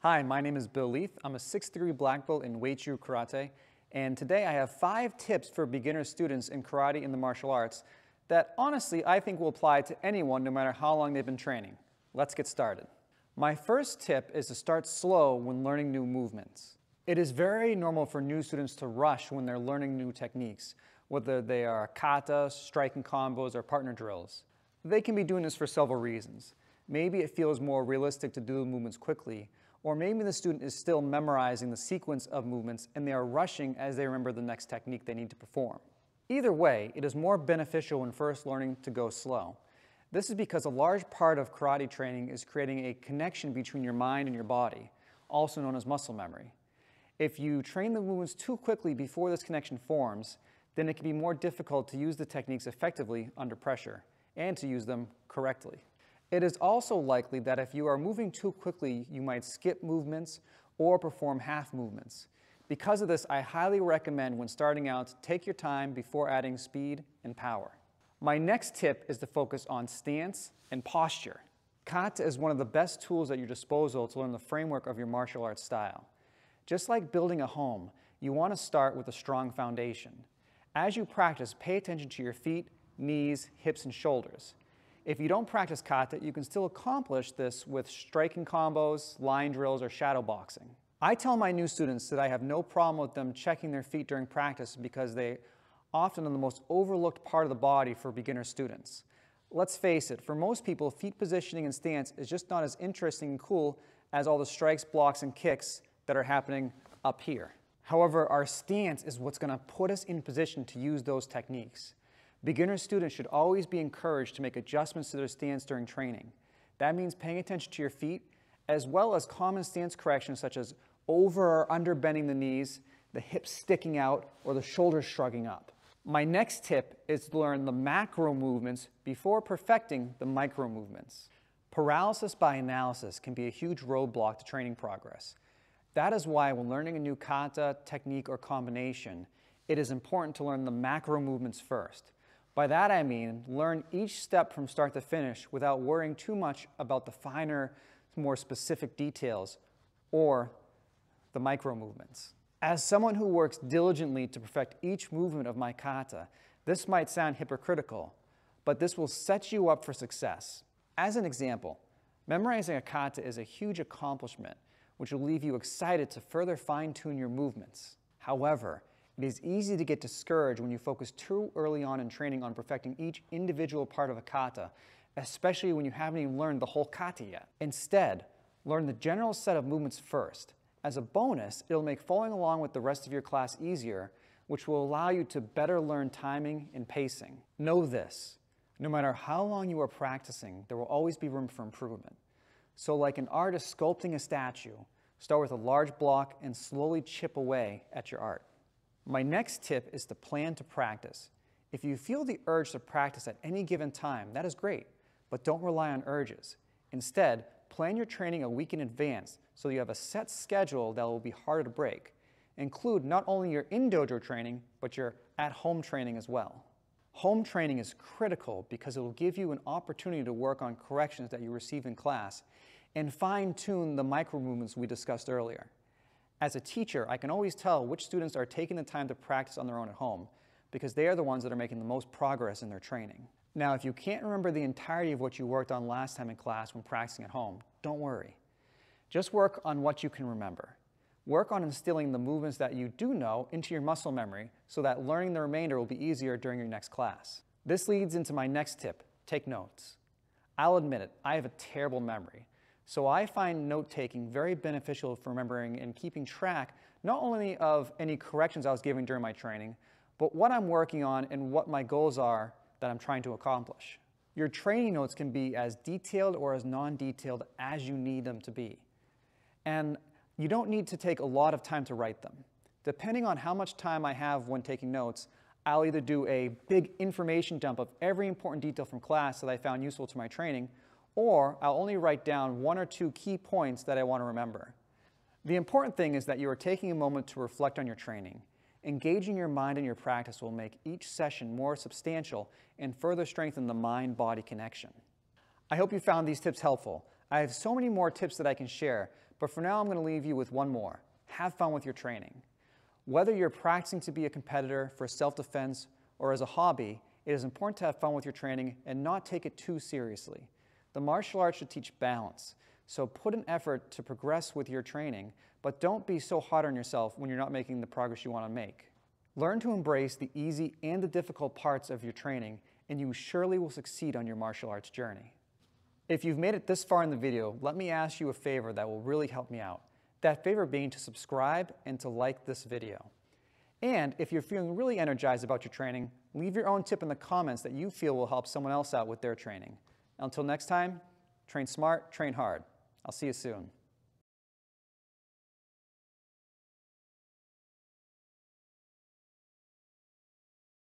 Hi, my name is Bill Leith. I'm a 6'3" black belt in Wei-Chü Karate, and today I have 5 tips for beginner students in karate and the martial arts that honestly I think will apply to anyone no matter how long they've been training. Let's get started. My first tip is to start slow when learning new movements. It is very normal for new students to rush when they're learning new techniques, whether they are kata, striking combos, or partner drills. They can be doing this for several reasons. Maybe it feels more realistic to do the movements quickly, or maybe the student is still memorizing the sequence of movements and they are rushing as they remember the next technique they need to perform. Either way, it is more beneficial when first learning to go slow. This is because a large part of karate training is creating a connection between your mind and your body, also known as muscle memory. If you train the movements too quickly before this connection forms, then it can be more difficult to use the techniques effectively under pressure and to use them correctly. It is also likely that if you are moving too quickly, you might skip movements or perform half movements. Because of this, I highly recommend when starting out to take your time before adding speed and power. My next tip is to focus on stance and posture. Kata is one of the best tools at your disposal to learn the framework of your martial arts style. Just like building a home, you want to start with a strong foundation. As you practice, pay attention to your feet, knees, hips, and shoulders. If you don't practice kata, you can still accomplish this with striking combos, line drills, or shadow boxing. I tell my new students that I have no problem with them checking their feet during practice because they often are the most overlooked part of the body for beginner students. Let's face it, for most people, feet positioning and stance is just not as interesting and cool as all the strikes, blocks, and kicks that are happening up here. However, our stance is what's going to put us in position to use those techniques. Beginner students should always be encouraged to make adjustments to their stance during training. That means paying attention to your feet, as well as common stance corrections such as over or under bending the knees, the hips sticking out, or the shoulders shrugging up. My next tip is to learn the macro movements before perfecting the micro movements. Paralysis by analysis can be a huge roadblock to training progress. That is why when learning a new kata, technique, or combination, it is important to learn the macro movements first. By that I mean, learn each step from start to finish without worrying too much about the finer, more specific details or the micro movements. As someone who works diligently to perfect each movement of my kata, this might sound hypocritical, but this will set you up for success. As an example, memorizing a kata is a huge accomplishment, which will leave you excited to further fine-tune your movements. However, it is easy to get discouraged when you focus too early on in training on perfecting each individual part of a kata, especially when you haven't even learned the whole kata yet. Instead, learn the general set of movements first. As a bonus, it'll make following along with the rest of your class easier, which will allow you to better learn timing and pacing. Know this, no matter how long you are practicing, there will always be room for improvement. So like an artist sculpting a statue, start with a large block and slowly chip away at your art. My next tip is to plan to practice. If you feel the urge to practice at any given time, that is great, but don't rely on urges. Instead, plan your training a week in advance so you have a set schedule that will be harder to break. Include not only your in-dojo training, but your at-home training as well. Home training is critical because it will give you an opportunity to work on corrections that you receive in class and fine-tune the micro movements we discussed earlier. As a teacher, I can always tell which students are taking the time to practice on their own at home because they are the ones that are making the most progress in their training. Now, if you can't remember the entirety of what you worked on last time in class when practicing at home, don't worry. Just work on what you can remember. Work on instilling the movements that you do know into your muscle memory so that learning the remainder will be easier during your next class. This leads into my next tip, take notes. I'll admit it, I have a terrible memory. So I find note-taking very beneficial for remembering and keeping track not only of any corrections I was giving during my training, but what I'm working on and what my goals are that I'm trying to accomplish. Your training notes can be as detailed or as non-detailed as you need them to be. And you don't need to take a lot of time to write them. Depending on how much time I have when taking notes, I'll either do a big information dump of every important detail from class that I found useful to my training, or I'll only write down 1 or 2 key points that I want to remember. The important thing is that you are taking a moment to reflect on your training. Engaging your mind in your practice will make each session more substantial and further strengthen the mind-body connection. I hope you found these tips helpful. I have so many more tips that I can share, But for now, I'm going to leave you with one more. Have fun with your training. Whether you're practicing to be a competitor for self-defense or as a hobby, it is important to have fun with your training and not take it too seriously. The martial arts should teach balance, so put an effort to progress with your training, but don't be so hard on yourself when you're not making the progress you want to make. Learn to embrace the easy and the difficult parts of your training, and you surely will succeed on your martial arts journey. If you've made it this far in the video, let me ask you a favor that will really help me out. That favor being to subscribe and to like this video. And if you're feeling really energized about your training, leave your own tip in the comments that you feel will help someone else out with their training. Until next time, train smart, train hard. I'll see you soon.